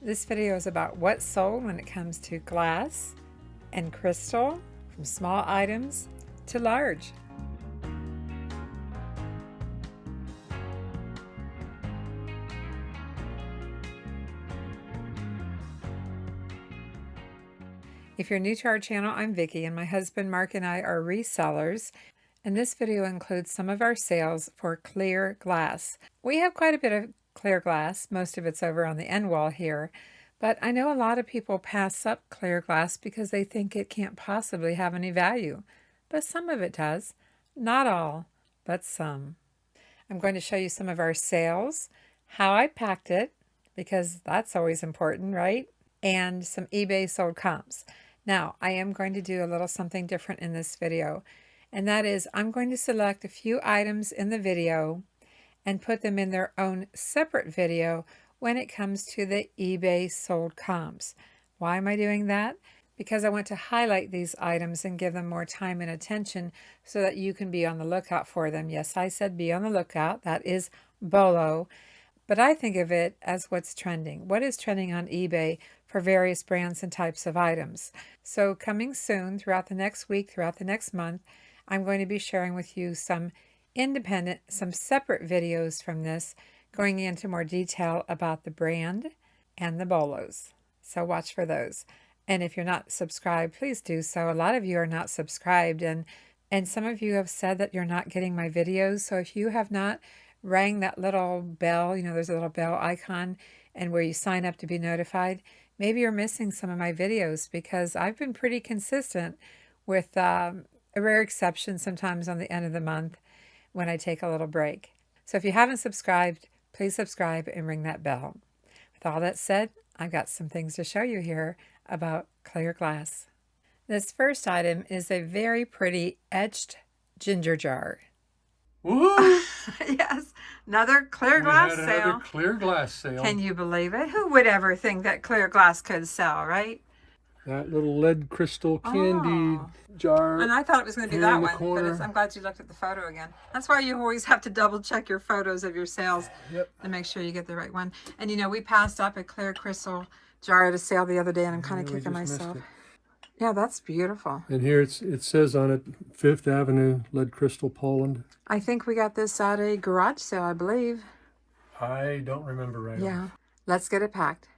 This video is about what's sold when it comes to glass and crystal, from small items to large. If you're new to our channel, I'm Vicki, and my husband Mark and I are resellers, and this video includes some of our sales for clear glass. We have quite a bit of clear glass. Most of it's over on the end wall here, but I know a lot of people pass up clear glass because they think it can't possibly have any value, but some of it does. Not all, but some. I'm going to show you some of our sales, how I packed it, because that's always important, right? And some eBay sold comps. Now, I am going to do a little something different in this video, and that is I'm going to select a few items in the video and put them in their own separate video when it comes to the eBay sold comps. Why am I doing that? Because I want to highlight these items and give them more time and attention so that you can be on the lookout for them. Yes, I said be on the lookout. That is bolo. But I think of it as what's trending. What is trending on eBay for various brands and types of items. So coming soon, throughout the next week, throughout the next month, I'm going to be sharing with you some independent, some separate videos from this, going into more detail about the brand and the bolos. So watch for those. And if you're not subscribed, please do so. A lot of you are not subscribed, and some of you have said that you're not getting my videos. So if you have not rang that little bell, there's a little bell icon and where you sign up to be notified, maybe you're missing some of my videos, because I've been pretty consistent with a rare exception sometimes on the end of the month when I take a little break. So if you haven't subscribed, please subscribe and ring that bell. With all that said, I've got some things to show you here about clear glass. This first item is a very pretty etched ginger jar. Woo! Yes, another clear glass sale. Another clear glass sale. Can you believe it? Who would ever think that clear glass could sell, right? That little lead crystal candy jar. And I thought it was going to be that one, but I'm glad you looked at the photo again. That's why you always have to double check your photos of your sales to make sure you get the right one. And we passed up a clear crystal jar at a sale the other day, and I'm kind of kicking myself. Yeah, that's beautiful. And here it says on it, 5th Avenue, lead crystal, Poland. I think we got this at a garage sale, I believe. I don't remember right. Yeah, let's get it packed.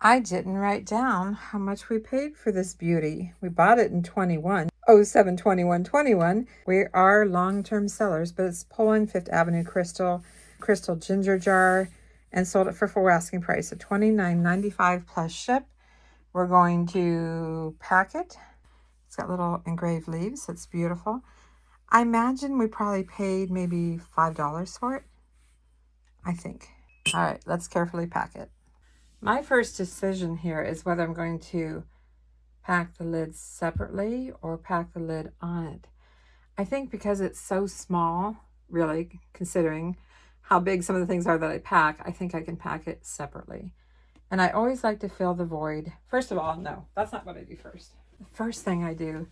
I didn't write down how much we paid for this beauty. We bought it in 07/21/21. We are long-term sellers, but it's Poland 5th Avenue crystal ginger jar, and sold it for full asking price of $29.95 plus ship. We're going to pack it. It's got little engraved leaves. It's beautiful. I imagine we probably paid maybe $5 for it. I think. All right, let's carefully pack it. My first decision here is whether I'm going to pack the lid separately or pack the lid on it. I think because it's so small, really, considering how big some of the things are that I pack, I think I can pack it separately. And I always like to fill the void. First of all, no, that's not what I do first. The first thing I do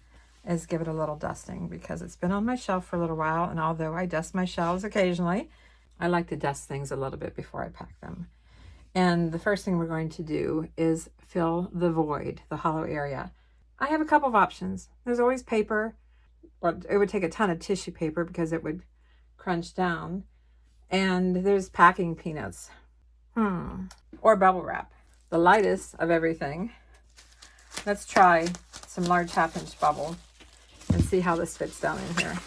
is give it a little dusting, because it's been on my shelf for a little while, and although I dust my shelves occasionally, I like to dust things a little bit before I pack them. And the first thing we're going to do is fill the void, the hollow area. I have a couple of options. There's always paper, but it would take a ton of tissue paper because it would crunch down. And there's packing peanuts. Or bubble wrap. The lightest of everything. Let's try some large 1/2-inch bubble and see how this fits down in here.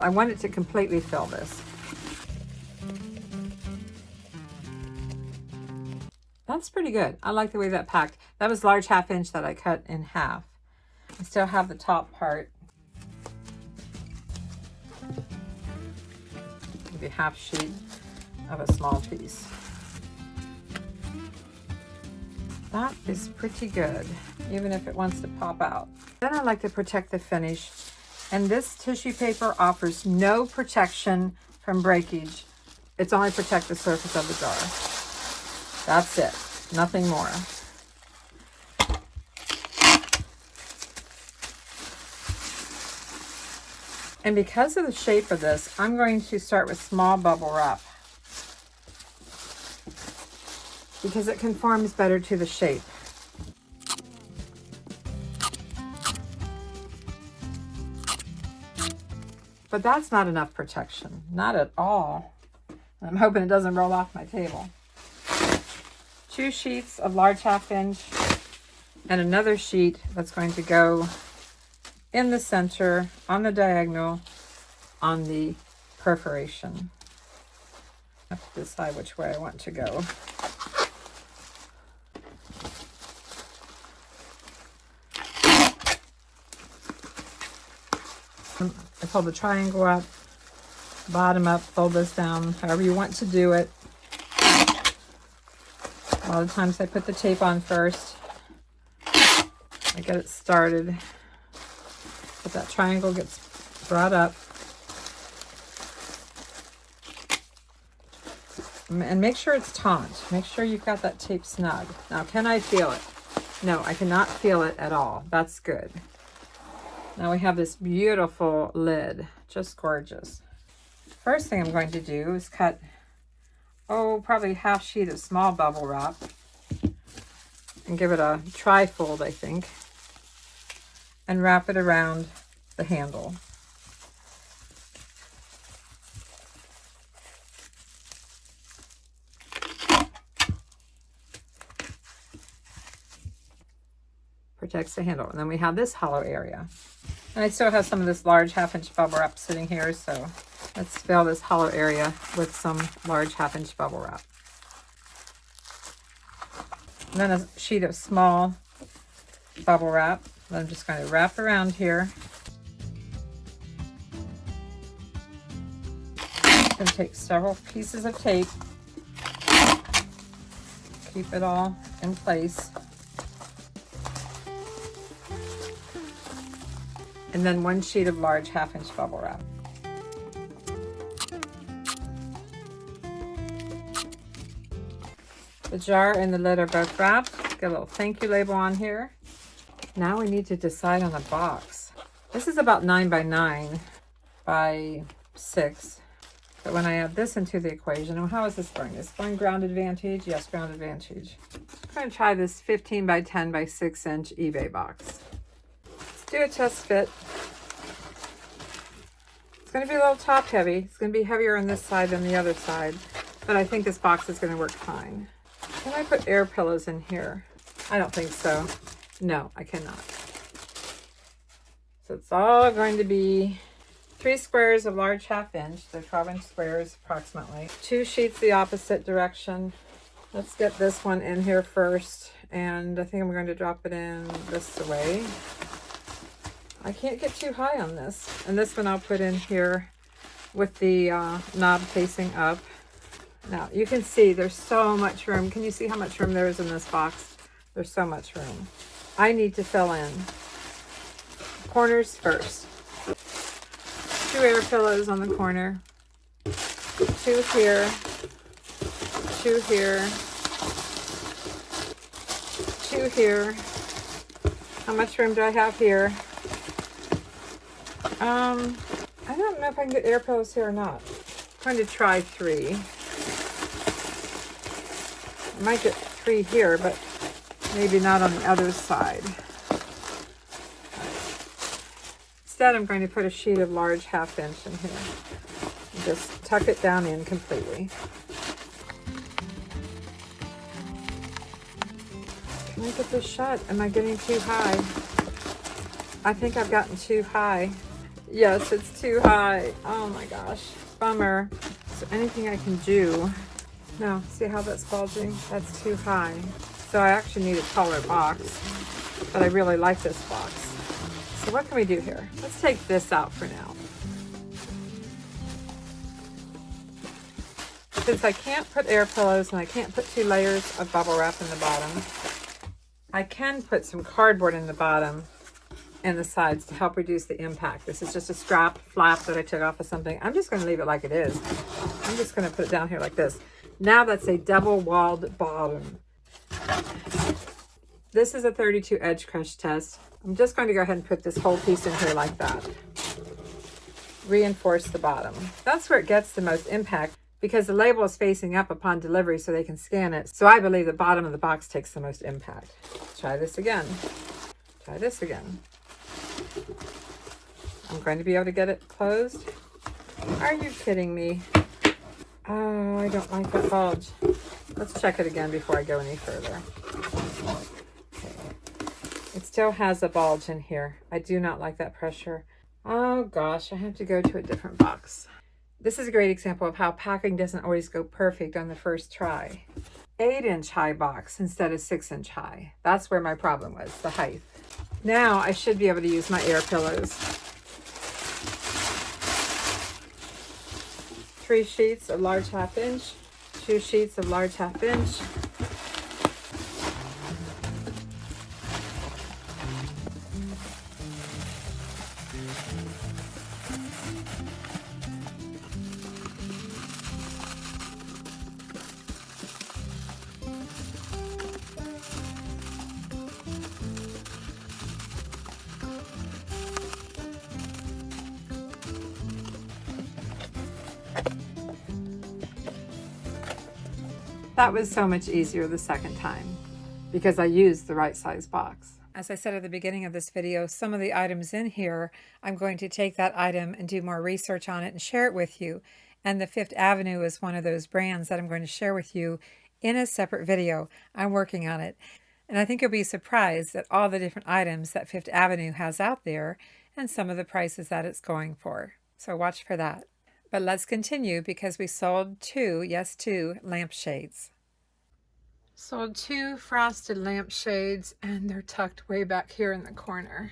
I want it to completely fill this. That's pretty good. I like the way that packed. That was large 1/2-inch that I cut in half. I still have the top part. Maybe a half sheet of a small piece. That is pretty good, even if it wants to pop out. Then I like to protect the finish, and this tissue paper offers no protection from breakage. It's only protect the surface of the jar. That's it, nothing more. And because of the shape of this, I'm going to start with small bubble wrap. because it conforms better to the shape. But that's not enough protection, not at all. I'm hoping it doesn't roll off my table. 2 sheets of large 1/2 inch and another sheet that's going to go in the center, on the diagonal, on the perforation. I have to decide which way I want to go. I pull the triangle up, bottom up, fold this down, however you want to do it. A lot of times I put the tape on first. I get it started. But that triangle gets brought up. And make sure it's taut. Make sure you've got that tape snug. Now, can I feel it? No, I cannot feel it at all. That's good. Now we have this beautiful lid, just gorgeous. First thing I'm going to do is cut, probably 1/2 sheet of small bubble wrap and give it a tri-fold, I think, and wrap it around the handle. Protects the handle. And then we have this hollow area. And I still have some of this large 1/2 inch bubble wrap sitting here, so let's fill this hollow area with some large 1/2 inch bubble wrap. And then a sheet of small bubble wrap that I'm just going to wrap around here. I'm going to take several pieces of tape, keep it all in place. And then 1 sheet of large 1/2 inch bubble wrap. The jar and the lid are both wrapped. Got a little thank you label on here. Now we need to decide on the box. This is about 9 by 9 by 6. But when I add this into the equation, how is this going? Is this going ground advantage? Yes, ground advantage. I'm going to try this 15 by 10 by 6 inch eBay box. Do a test fit. It's going to be a little top heavy. It's going to be heavier on this side than the other side, but I think this box is going to work fine. Can I put air pillows in here? I don't think so. No, I cannot. So it's all going to be 3 squares of large 1/2 inch. They're 12 inch squares approximately. 2 sheets the opposite direction. Let's get this one in here first, and I think I'm going to drop it in this way. I can't get too high on this. And this one I'll put in here with the knob facing up. Now, you can see there's so much room. Can you see how much room there is in this box? There's so much room. I need to fill in corners first. 2 air pillows on the corner. 2 here. 2 here. 2 here. How much room do I have here? I don't know if I can get air pillows here or not. I'm going to try 3. I might get 3 here, but maybe not on the other side. Instead, I'm going to put a sheet of large 1/2 inch in here. And just tuck it down in completely. Can I get this shut? Am I getting too high? I think I've gotten too high. Yes, it's too high. Oh my gosh. Bummer. Is there anything I can do? No, see how that's bulging? That's too high. So I actually need a taller box, but I really like this box. So what can we do here? Let's take this out for now. Since I can't put air pillows and I can't put 2 layers of bubble wrap in the bottom, I can put some cardboard in the bottom and the sides to help reduce the impact. This is just a scrap flap that I took off of something. I'm just going to leave it like it is. I'm just going to put it down here like this. Now that's a double-walled bottom. This is a 32 edge crush test. I'm just going to go ahead and put this whole piece in here like that. Reinforce the bottom. That's where it gets the most impact. because the label is facing up upon delivery so they can scan it. So I believe the bottom of the box takes the most impact. Try this again. Try this again. I'm going to be able to get it closed. Are you kidding me? Oh, I don't like that bulge. Let's check it again before I go any further. Okay. It still has a bulge in here. I do not like that pressure. Oh gosh, I have to go to a different box. This is a great example of how packing doesn't always go perfect on the first try. 8-inch high box instead of 6-inch high. That's where my problem was, the height. Now I should be able to use my air pillows. 3 sheets of large 1/2 inch, 2 sheets of large 1/2 inch. That was so much easier the second time because I used the right size box. As I said at the beginning of this video, some of the items in here, I'm going to take that item and do more research on it and share it with you. And the Fifth Avenue is one of those brands that I'm going to share with you in a separate video. I'm working on it. And I think you'll be surprised at all the different items that Fifth Avenue has out there and some of the prices that it's going for. So watch for that. But let's continue because we sold 2 lampshades. Sold 2 frosted lampshades and they're tucked way back here in the corner.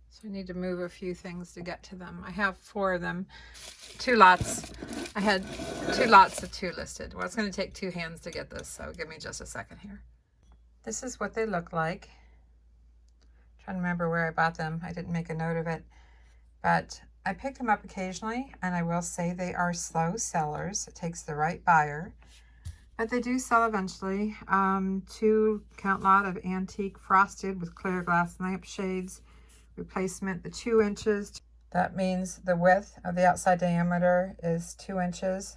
So I need to move a few things to get to them. I have 4 of them, 2 lots. I had 2 lots of 2 listed. Well, it's going to take 2 hands to get this, so give me just a second here. This is what they look like. I'm trying to remember where I bought them. I didn't make a note of it, but I pick them up occasionally, and I will say they are slow sellers. It takes the right buyer, but they do sell eventually. 2 count lot of antique frosted with clear glass lampshades. Replacement, the 2 inches. That means the width of the outside diameter is 2 inches.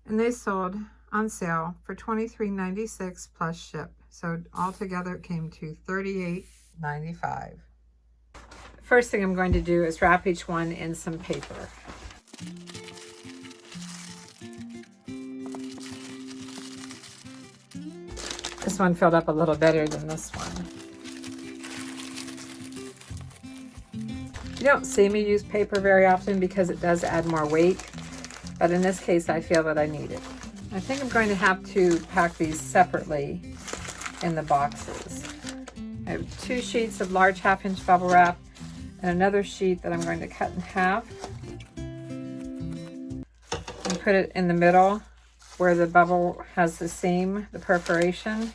And they sold on sale for $23.96 plus ship. So altogether it came to $38.95. First thing I'm going to do is wrap each one in some paper. This one filled up a little better than this one. You don't see me use paper very often because it does add more weight, but in this case I feel that I need it. I think I'm going to have to pack these separately in the boxes. I have 2 sheets of large 1/2 inch bubble wrap and another sheet that I'm going to cut in half and put it in the middle where the bubble has the seam, the perforation.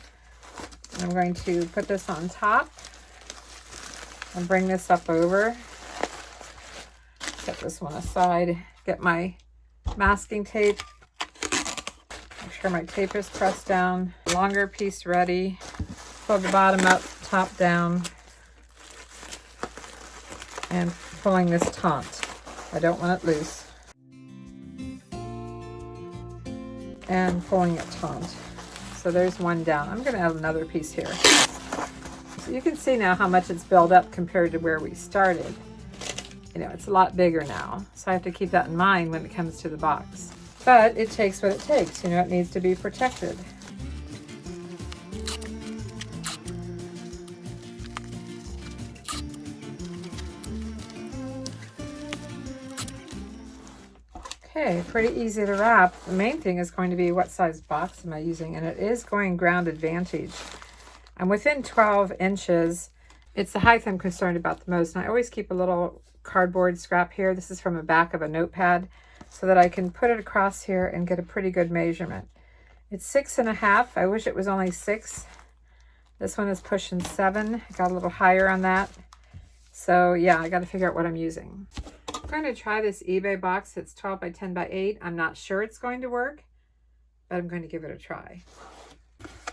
And I'm going to put this on top and bring this up over. Set this one aside, get my masking tape, make sure my tape is pressed down, longer piece ready, pull the bottom up, top down, and pulling this taunt. I don't want it loose. And pulling it taut. So there's one down. I'm going to add another piece here. So you can see now how much it's built up compared to where we started. You know, it's a lot bigger now. So I have to keep that in mind when it comes to the box. But it takes what it takes. You know, it needs to be protected. Okay, pretty easy to wrap. The main thing is going to be what size box am I using, and it is going ground advantage. I'm within 12 inches. It's the height I'm concerned about the most, and I always keep a little cardboard scrap here. This is from the back of a notepad so that I can put it across here and get a pretty good measurement. It's 6.5. I wish it was only 6. This one is pushing 7. I got a little higher on that. So yeah, I got to figure out what I'm using. I'm going to try this eBay box. It's 12 by 10 by 8. I'm not sure it's going to work, but I'm going to give it a try.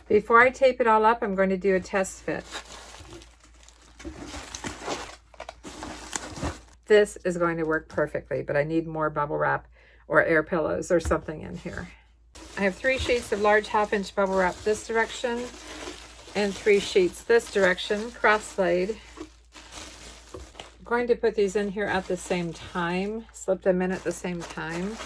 Before I tape it all up, I'm going to do a test fit. This is going to work perfectly, but I need more bubble wrap or air pillows or something in here. I have 3 sheets of large 1/2-inch bubble wrap this direction and 3 sheets this direction, cross-laid. I'm going to put these in here at the same time, slip them in at the same time.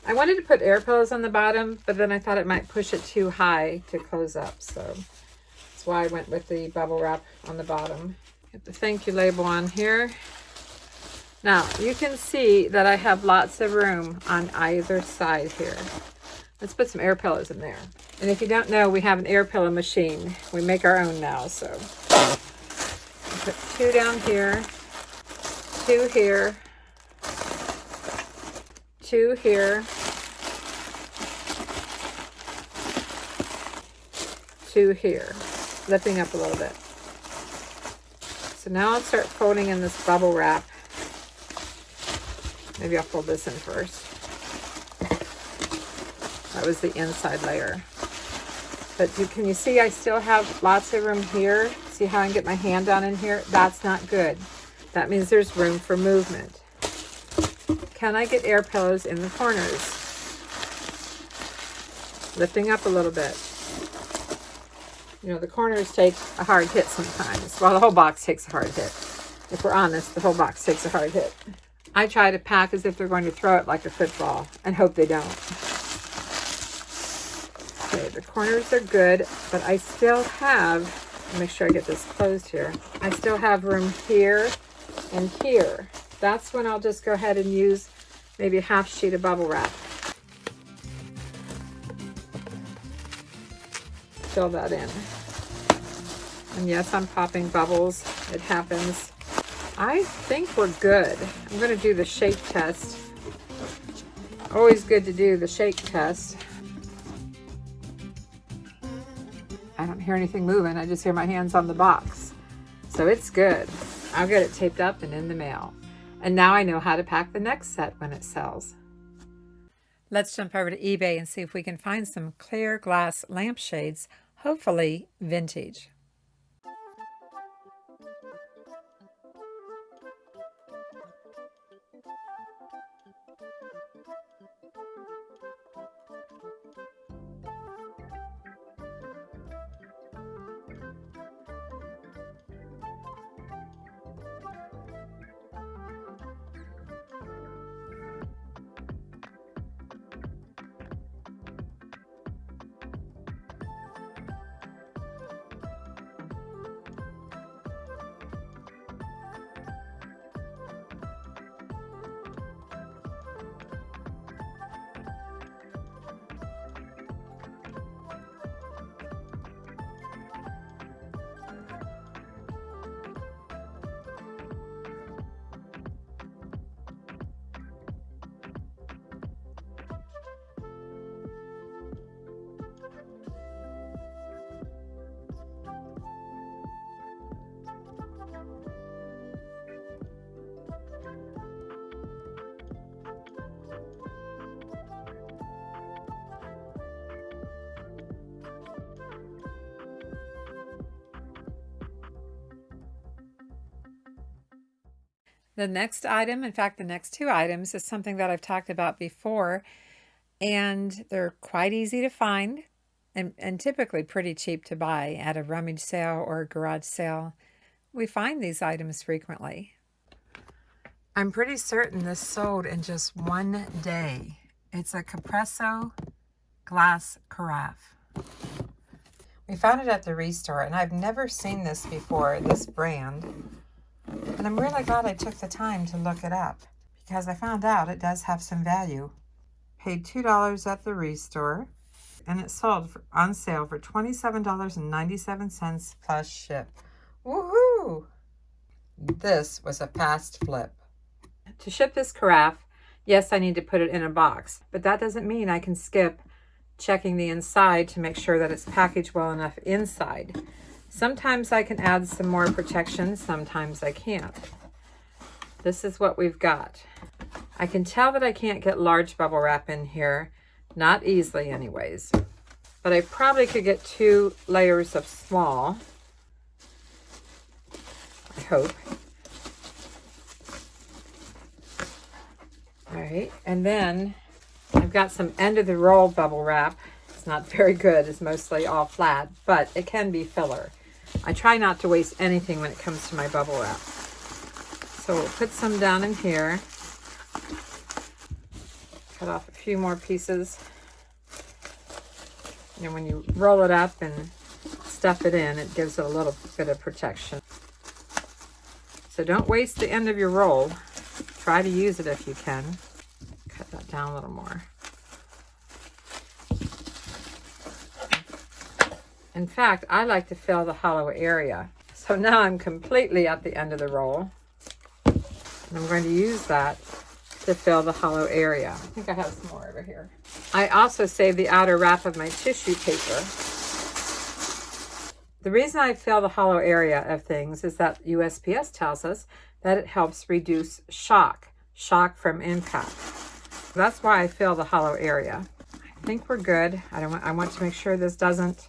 I wanted to put air pillows on the bottom, but then I thought it might push it too high to close up, so that's why I went with the bubble wrap on the bottom. Get the thank you label on here. Now, you can see that I have lots of room on either side here. Let's put some air pillows in there. And if you don't know, we have an air pillow machine. We make our own now, so. Put 2 down here, 2 here, 2 here, 2 here, lifting up a little bit. So now I'll start folding in this bubble wrap. Maybe I'll fold this in first. That was the inside layer. But can you see I still have lots of room here? See how I can get my hand down in here? That's not good. That means there's room for movement. Can I get air pillows in the corners? Lifting up a little bit. You know, the corners take a hard hit sometimes. Well, the whole box takes a hard hit. If we're honest, the whole box takes a hard hit. I try to pack as if they're going to throw it like a football and hope they don't. Okay, the corners are good, but I still have, make sure I get this closed here. I still have room here and here. That's when I'll just go ahead and use maybe a 1/2 sheet of bubble wrap. Fill that in. And yes, I'm popping bubbles. It happens. I think we're good. I'm going to do the shake test. Always good to do the shake test. I don't hear anything moving. I just hear my hands on the box. So it's good. I'll get it taped up and in the mail. And now I know how to pack the next set when it sells. Let's jump over to eBay and see if we can find some clear glass lampshades, hopefully vintage. The next item, in fact, the next 2 items, is something that I've talked about before, and they're quite easy to find and typically pretty cheap to buy at a rummage sale or a garage sale. We find these items frequently. I'm pretty certain this sold in just 1 day. It's a Capresso glass carafe. We found it at the Restore, and I've never seen this before, this brand. And I'm really glad I took the time to look it up because I found out it does have some value. Paid $2 at the Restore, and it sold on sale for $27.97 plus ship. Woohoo! This was a fast flip. To ship this carafe, yes, I need to put it in a box, but that doesn't mean I can skip checking the inside to make sure that it's packaged well enough inside. Sometimes I can add some more protection, sometimes I can't. This is what we've got. I can tell that I can't get large bubble wrap in here, not easily anyways, but I probably could get 2 layers of small, I hope. All right, and then I've got some end of the roll bubble wrap. It's not very good. It's mostly all flat, but it can be filler. I try not to waste anything when it comes to my bubble wrap. So we'll put some down in here. Cut off a few more pieces. And when you roll it up and stuff it in, it gives it a little bit of protection. So don't waste the end of your roll. Try to use it if you can. Cut that down a little more. In fact, I like to fill the hollow area. So now I'm completely at the end of the roll. And I'm going to use that to fill the hollow area. I think I have some more over here. I also save the outer wrap of my tissue paper. The reason I fill the hollow area of things is that USPS tells us that it helps reduce shock from impact. That's why I fill the hollow area. I think we're good. I want to make sure this doesn't,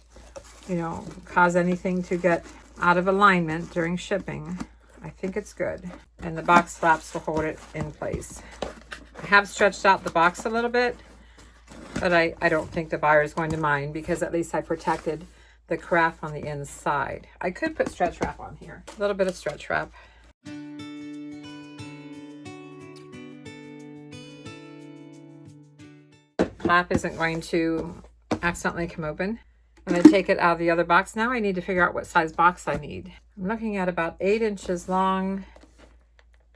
cause anything to get out of alignment during shipping. I think it's good. And the box flaps will hold it in place. I have stretched out the box a little bit, but I don't think the buyer is going to mind because at least I protected the carafe on the inside. I could put stretch wrap on here. A little bit of stretch wrap. Flap isn't going to accidentally come open. I'm going to take it out of the other box. Now I need to figure out what size box I need. I'm looking at about 8 inches long,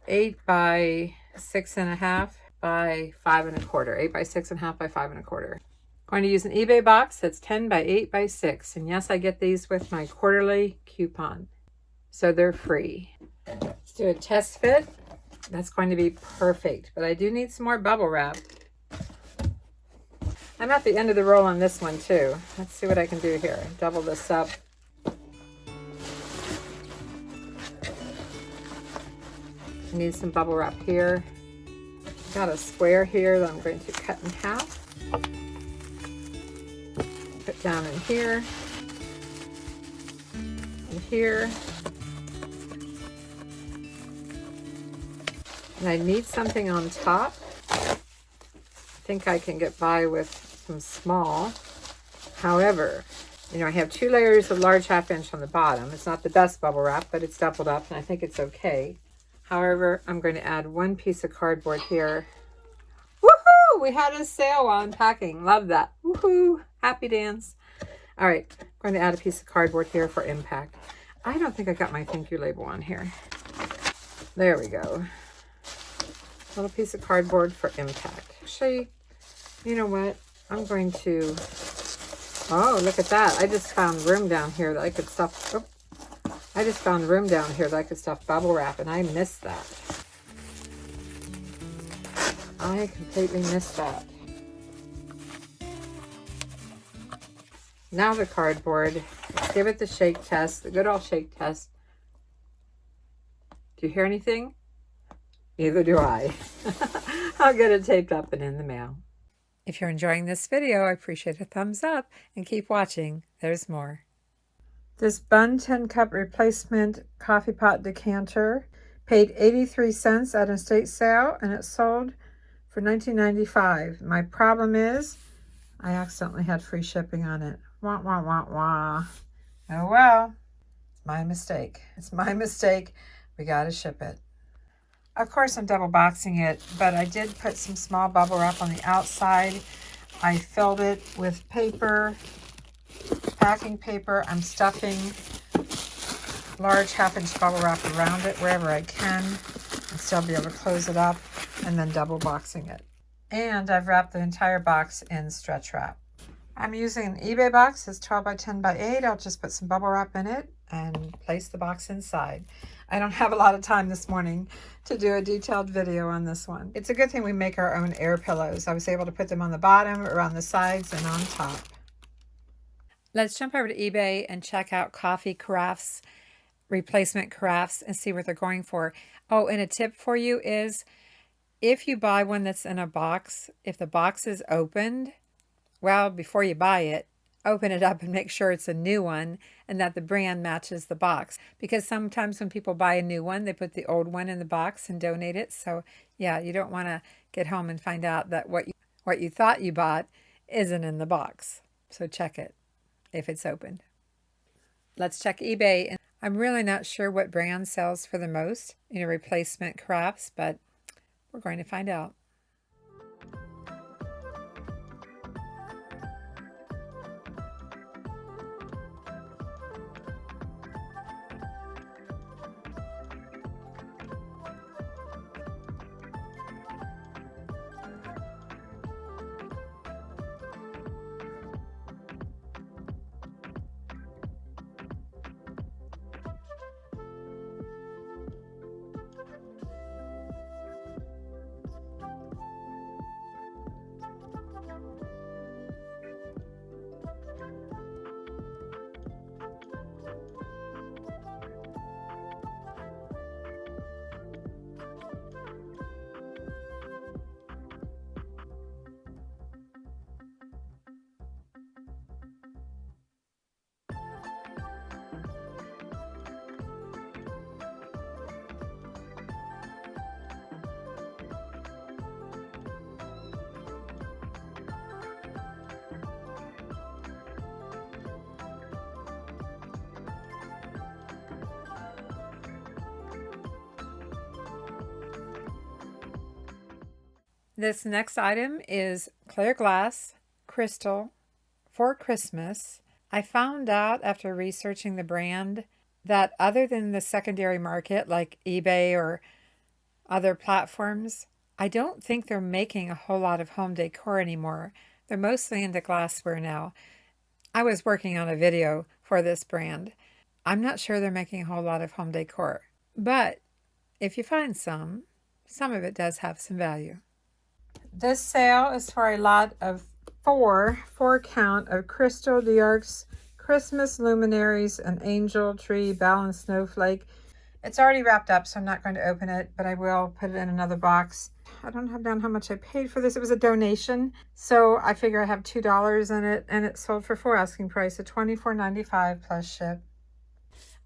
8 by 6.5 by 5 1/4. 8 by 6.5 by 5 1/4. Going to use an eBay box that's 10 by 8 by 6. And yes, I get these with my quarterly coupon. So they're free. Let's do a test fit. That's going to be perfect. But I do need some more bubble wrap. I'm at the end of the roll on this one too. Let's see what I can do here. Double this up. I need some bubble wrap here. Got a square here that I'm going to cut in half. Put down in here. And here. And I need something on top. I think I can get by with some small. However, I have 2 layers of large 1/2 inch on the bottom. It's not the best bubble wrap, but it's doubled up and I think it's okay. However, I'm going to add 1 piece of cardboard here. Woohoo! We had a sale while unpacking. Love that. Woohoo! Happy dance. All right, I'm going to add a piece of cardboard here for impact. I don't think I got my thank you label on here. There we go. Little piece of cardboard for impact. Actually, you know what? I'm going to, oh, look at that. I just found room down here that I could stuff, I just found room down here that I could stuff bubble wrap, and I missed that. I completely missed that. Now the cardboard. Let's give it the shake test, the good old shake test. Do you hear anything? Neither do I. I'll get it taped up and in the mail. If you're enjoying this video, I appreciate a thumbs up and keep watching. There's more. This Bun 10 cup replacement coffee pot decanter paid 83 cents at an estate sale and it sold for $19.95. My problem is I accidentally had free shipping on it. Wah, wah, wah, wah. Oh well, it's my mistake. It's my mistake. We got to ship it. Of course, I'm double boxing it, but I did put some small bubble wrap on the outside. I filled it with paper, packing paper. I'm stuffing large 1/2 inch bubble wrap around it wherever I can and still be able to close it up, and then double boxing it. And I've wrapped the entire box in stretch wrap. I'm using an eBay box. It's 12 by 10 by 8. I'll just put some bubble wrap in it and place the box inside. I don't have a lot of time this morning to do a detailed video on this one. It's a good thing we make our own air pillows. I was able to put them on the bottom, around the sides, and on top. Let's jump over to eBay and check out coffee carafes, replacement carafes, and see what they're going for. Oh, and a tip for you is if you buy one that's in a box, if the box is opened, well, before you buy it, open it up and make sure it's a new one and that the brand matches the box. Because sometimes when people buy a new one, they put the old one in the box and donate it. So yeah, you don't want to get home and find out that what you thought you bought isn't in the box. So check it if it's opened. Let's check eBay. And I'm really not sure what brand sells for the most, replacement crafts, but we're going to find out. This next item is clear glass crystal for Christmas. I found out after researching the brand that other than the secondary market like eBay or other platforms, I don't think they're making a whole lot of home decor anymore. They're mostly into glassware now. I was working on a video for this brand. I'm not sure they're making a whole lot of home decor, but if you find some of it does have some value. This sale is for a lot of four count of Crystal Diarcs Christmas luminaries, an angel tree, balanced snowflake. It's already wrapped up, so I'm not going to open it, but I will put it in another box. I don't have down how much I paid for this. It was a donation, so I figure I have $2 in it, and it sold for full asking price of $24.95 plus ship.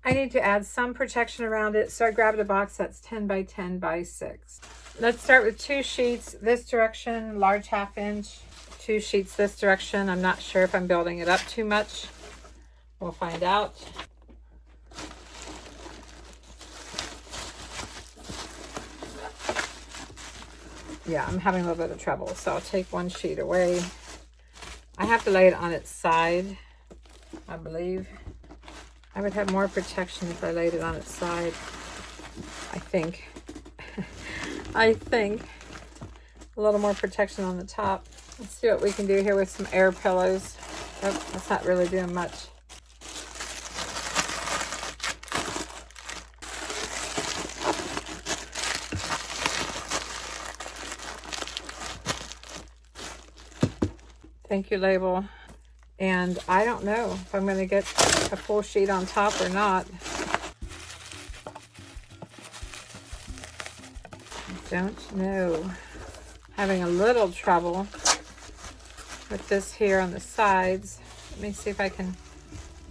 I need to add some protection around it, so I grabbed a box that's 10 by 10 by 6. Let's start with 2 sheets this direction, large 1/2 inch, 2 sheets this direction. I'm not sure if I'm building it up too much. We'll find out. Yeah, I'm having a little bit of trouble, so I'll take 1 sheet away. I have to lay it on its side, I believe. I would have more protection if I laid it on its side, I think. I think a little more protection on the top. Let's see what we can do here with some air pillows. Oh, that's not really doing much. Thank you, label. And I don't know if I'm going to get a full sheet on top or not. I don't know. Having a little trouble with this here on the sides. Let me see if I can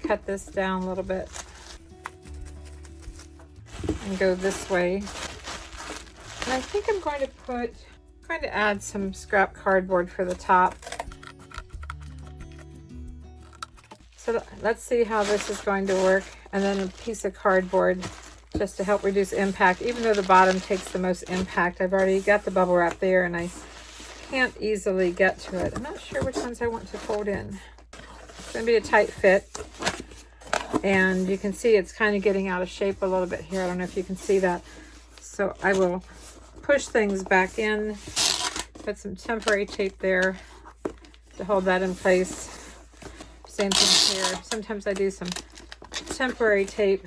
cut this down a little bit and go this way. And I think I'm going to add some scrap cardboard for the top. So let's see how this is going to work. And then a piece of cardboard just to help reduce impact. Even though the bottom takes the most impact, I've already got the bubble wrap there and I can't easily get to it. I'm not sure which ones I want to fold in. It's going to be a tight fit. And you can see it's kind of getting out of shape a little bit here. I don't know if you can see that. So I will push things back in, put some temporary tape there to hold that in place. Same thing here. Sometimes I do some temporary tape.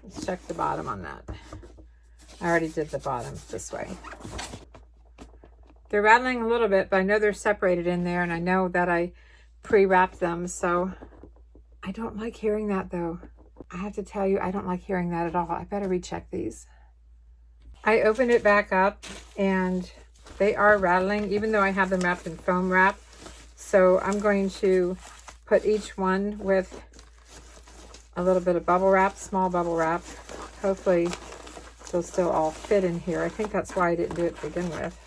Let's check the bottom on that. I already did the bottom this way. They're rattling a little bit, but I know they're separated in there, and I know that I pre-wrapped them, so I don't like hearing that though. I have to tell you, I don't like hearing that at all. I better recheck these. I opened it back up and they are rattling, even though I have them wrapped in foam wrap. So I'm going to put each one with a little bit of bubble wrap, small bubble wrap. Hopefully they'll still all fit in here. I think that's why I didn't do it to begin with.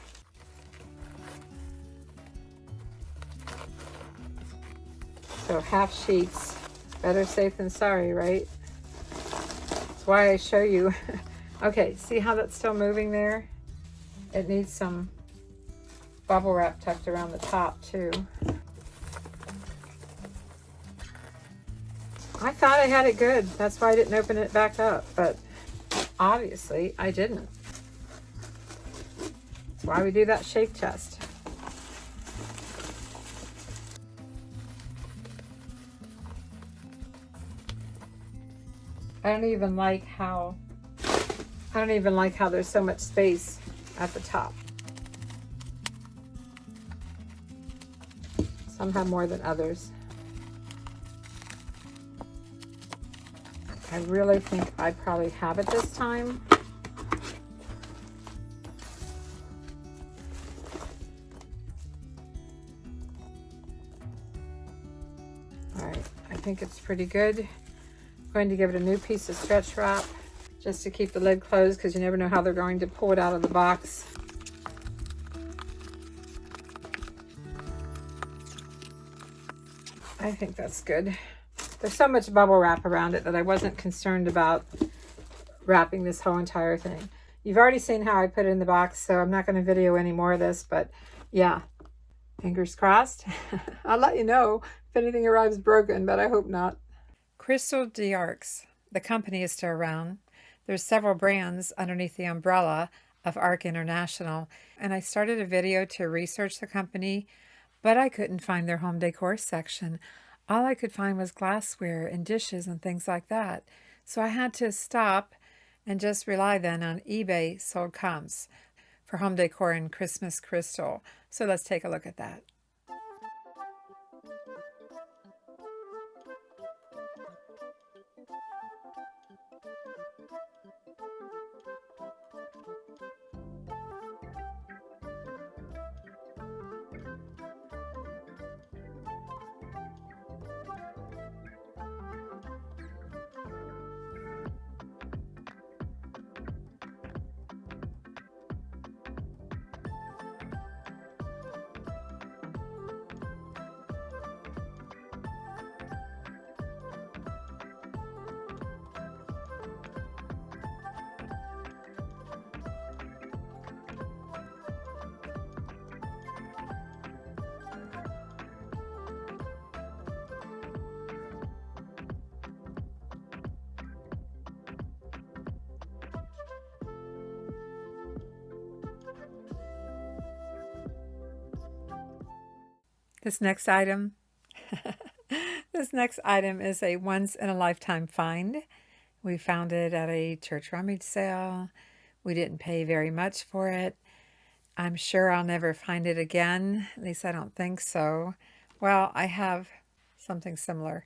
So half sheets, better safe than sorry, right? That's why I show you. Okay, see how that's still moving there? It needs some bubble wrap tucked around the top too. I thought I had it good. That's why I didn't open it back up, but obviously I didn't. That's why we do that shake test. I don't even like how there's so much space at the top. Some have more than others. I really think I probably have it this time. All right, I think it's pretty good. I'm going to give it a new piece of stretch wrap just to keep the lid closed because you never know how they're going to pull it out of the box. I think that's good. There's so much bubble wrap around it that I wasn't concerned about wrapping this whole entire thing. You've already seen how I put it in the box, so I'm not going to video any more of this, but yeah, fingers crossed. I'll let you know if anything arrives broken, but I hope not. Crystal d'Arcs. The company is still around. There's several brands underneath the umbrella of ARC International, and I started a video to research the company, but I couldn't find their home decor section. All I could find was glassware and dishes and things like that. So I had to stop and just rely then on eBay sold comps for home decor and Christmas crystal. So let's take a look at that. This next item, this next item is a once-in-a-lifetime find. We found it at a church rummage sale. We didn't pay very much for it. I'm sure I'll never find it again. At least I don't think so. Well, I have something similar.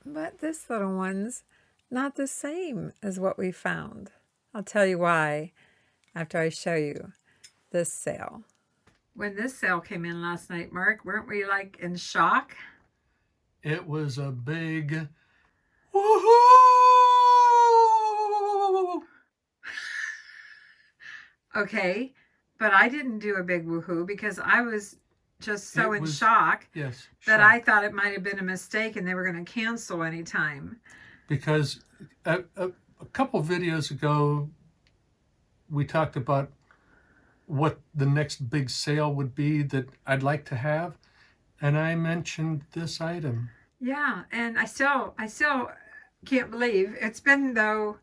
But this little one's not the same as what we found. I'll tell you why after I show you this sale. When this sale came in last night, Mark, weren't we like in shock? It was a big woohoo! Okay, but I didn't do a big woohoo because I was just so in shock yes, that I thought it might have been a mistake and they were going to cancel anytime. Because a couple videos ago, we talked about what the next big sale would be that I'd like to have, and I mentioned this item. Yeah, and I still can't believe it's been though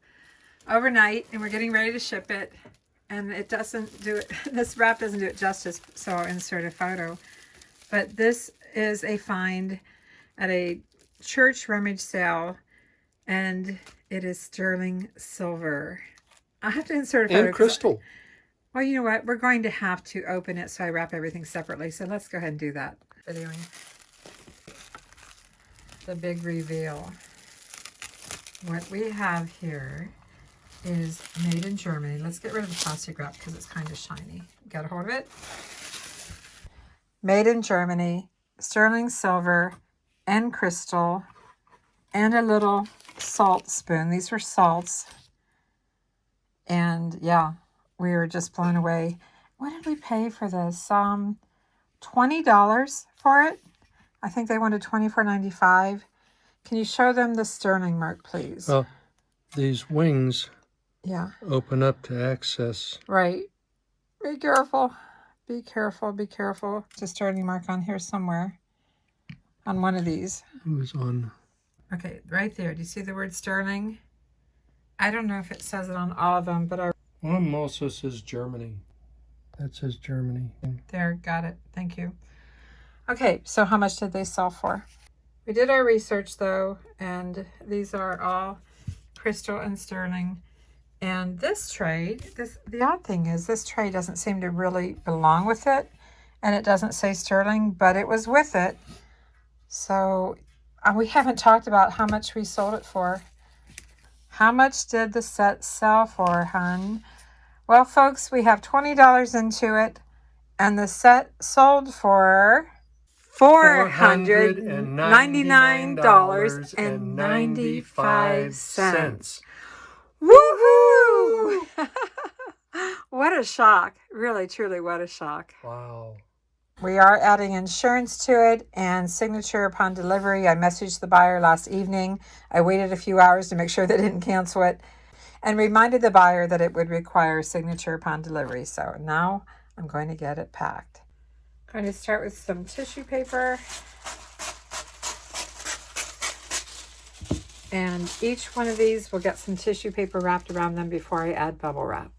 overnight and we're getting ready to ship it, and it doesn't do it, this wrap doesn't do it justice, so I'll insert a photo. But this is a find at a church rummage sale, and it is sterling silver. I have to insert a photo. And crystal. Well, you know what? We're going to have to open it, so I wrap everything separately. So let's go ahead and do that. Videoing the big reveal. What we have here is made in Germany. Let's get rid of the plastic wrap because it's kind of shiny. Got a hold of it? Made in Germany, sterling silver and crystal, and a little salt spoon. These were salts. And yeah, we were just blown away. What did we pay for this? $20 for it. I think they wanted $24.95. Can you show them the sterling mark, please? Well, these wings open up to access. Right. Be careful. Be careful. Be careful. There's a sterling mark on here somewhere. On one of these. It was on. Okay, right there. Do you see the word sterling? I don't know if it says it on all of them, but One also says Germany. That says Germany. There, got it. Thank you. Okay, so how much did they sell for? We did our research though, and these are all crystal and sterling. And this tray, the odd thing is this tray doesn't seem to really belong with it, and it doesn't say sterling, but it was with it. So we haven't talked about how much we sold it for. How much did the set sell for, hun? Well, folks, we have $20 into it, and the set sold for $499.95. Woohoo! What a shock. Really, truly, what a shock. Wow. We are adding insurance to it and signature upon delivery. I messaged the buyer last evening. I waited a few hours to make sure they didn't cancel it and reminded the buyer that it would require signature upon delivery. So now I'm going to get it packed. I'm going to start with some tissue paper. And each one of these will get some tissue paper wrapped around them before I add bubble wrap.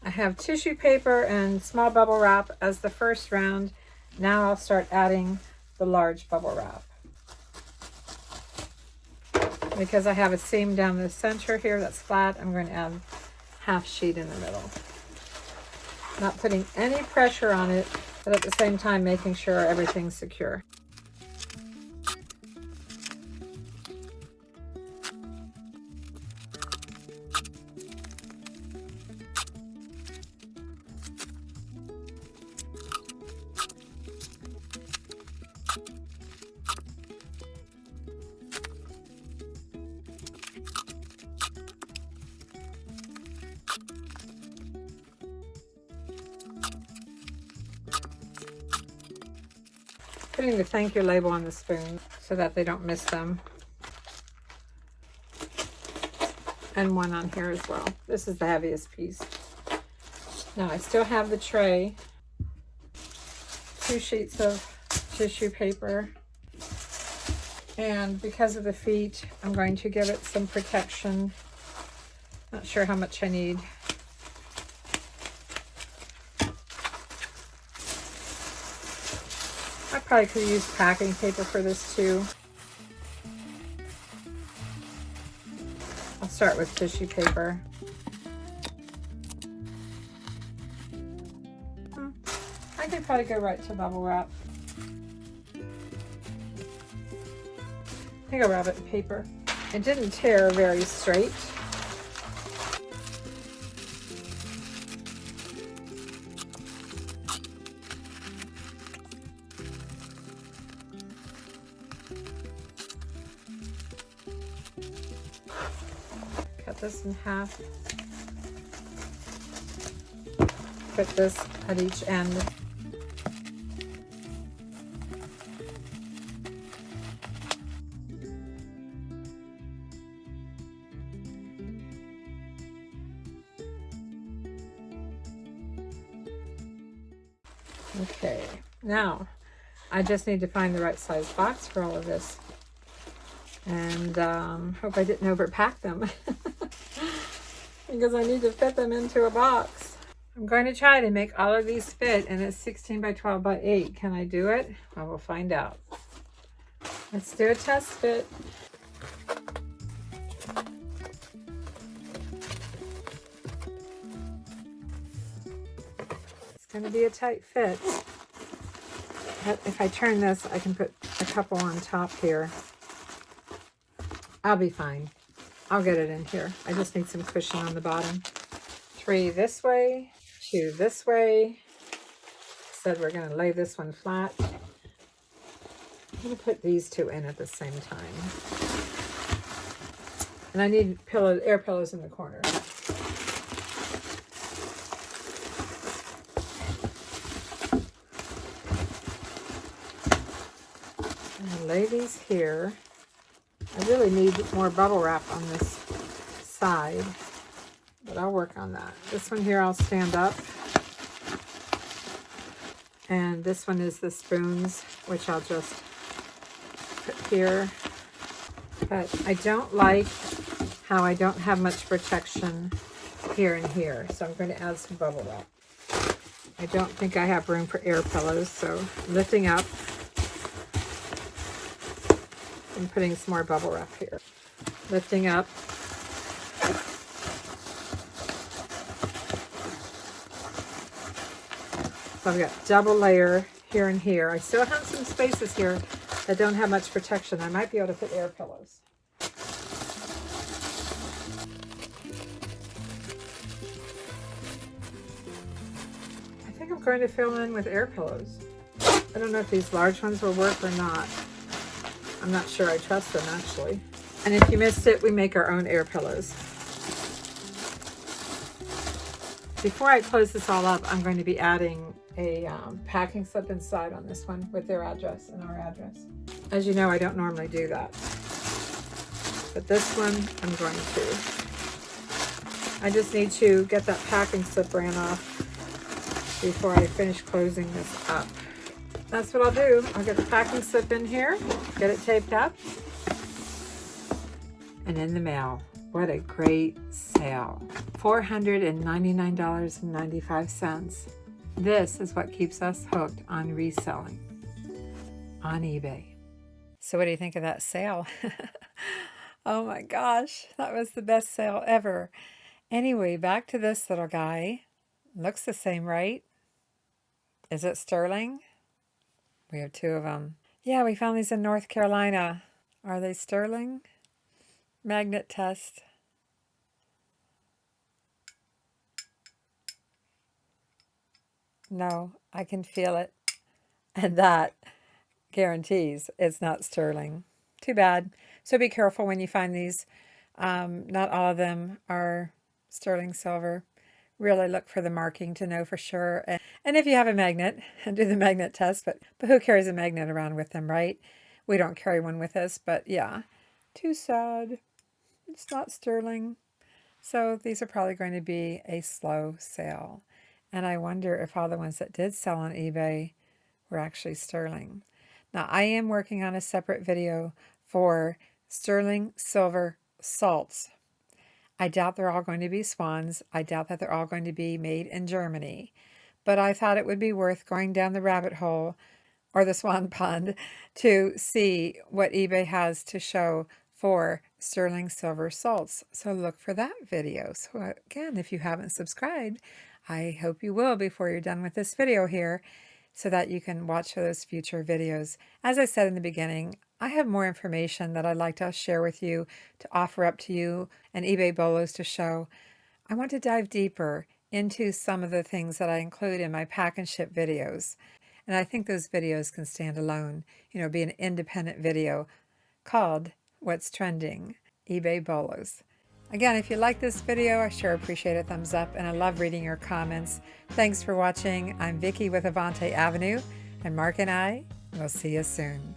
I have tissue paper and small bubble wrap as the first round. Now I'll start adding the large bubble wrap. Because I have a seam down the center here that's flat, I'm going to add half sheet in the middle. Not putting any pressure on it, but at the same time making sure everything's secure. Putting the thank you label on the spoon so that they don't miss them. And one on here as well. This is the heaviest piece. Now I still have the tray. 2 sheets of tissue paper. And because of the feet, I'm going to give it some protection. Not sure how much I need. I probably could use packing paper for this too. I'll start with tissue paper. I could probably go right to bubble wrap. I think I'll wrap it in paper. It didn't tear very straight. Cut this in half. Put this at each end. Okay, now I just need to find the right size box for all of this. And hope I didn't overpack them because I need to fit them into a box. I'm going to try to make all of these fit in a 16 by 12 by 8. Can I do it? I will find out. Let's do a test fit. It's going to be a tight fit. But if I turn this, I can put a couple on top here. I'll be fine. I'll get it in here. I just need some cushion on the bottom. 3 this way, 2 this way. Said we're going to lay this one flat. I'm going to put these 2 in at the same time. And I need air pillows in the corner. I'm going to lay these here. I really need more bubble wrap on this side, but I'll work on that. This one here I'll stand up. And this one is the spoons, which I'll just put here. But I don't like how I don't have much protection here and here, so I'm going to add some bubble wrap. I don't think I have room for air pillows, so lifting up and putting some more bubble wrap here. Lifting up. So I've got double layer here and here. I still have some spaces here that don't have much protection. I might be able to put air pillows. I think I'm going to fill in with air pillows. I don't know if these large ones will work or not. I'm not sure I trust them actually. And if you missed it, we make our own air pillows. Before I close this all up, I'm going to be adding a packing slip inside on this one with their address and our address. As you know, I don't normally do that. But this one, I'm going to. I just need to get that packing slip ran off before I finish closing this up. That's what I'll do. I'll get the packing slip in here, get it taped up, and in the mail. What a great sale. $499.95. This is what keeps us hooked on reselling on eBay. So what do you think of that sale? Oh my gosh, that was the best sale ever. Anyway, back to this little guy. Looks the same, right? Is it sterling? We have 2 of them. Yeah, we found these in North Carolina. Are they sterling? Magnet test. No, I can feel it. And that guarantees it's not sterling. Too bad. So be careful when you find these. Not all of them are sterling silver. Really look for the marking to know for sure. And if you have a magnet, do the magnet test. But who carries a magnet around with them, right? We don't carry one with us, but yeah. Too sad. It's not sterling. So these are probably going to be a slow sale. And I wonder if all the ones that did sell on eBay were actually sterling. Now, I am working on a separate video for sterling silver salts. I doubt they're all going to be swans. I doubt that they're all going to be made in Germany. But I thought it would be worth going down the rabbit hole or the swan pond to see what eBay has to show for sterling silver salts. So look for that video. So again, if you haven't subscribed, I hope you will before you're done with this video here so that you can watch those future videos. As I said in the beginning, I have more information that I'd like to share with you, to offer up to you, and eBay bolos to show. I want to dive deeper into some of the things that I include in my pack and ship videos. And I think those videos can stand alone, be an independent video called What's Trending, eBay bolos. Again, if you like this video, I sure appreciate a thumbs up, and I love reading your comments. Thanks for watching. I'm Vicki with Avante Avenue, and Mark and I will see you soon.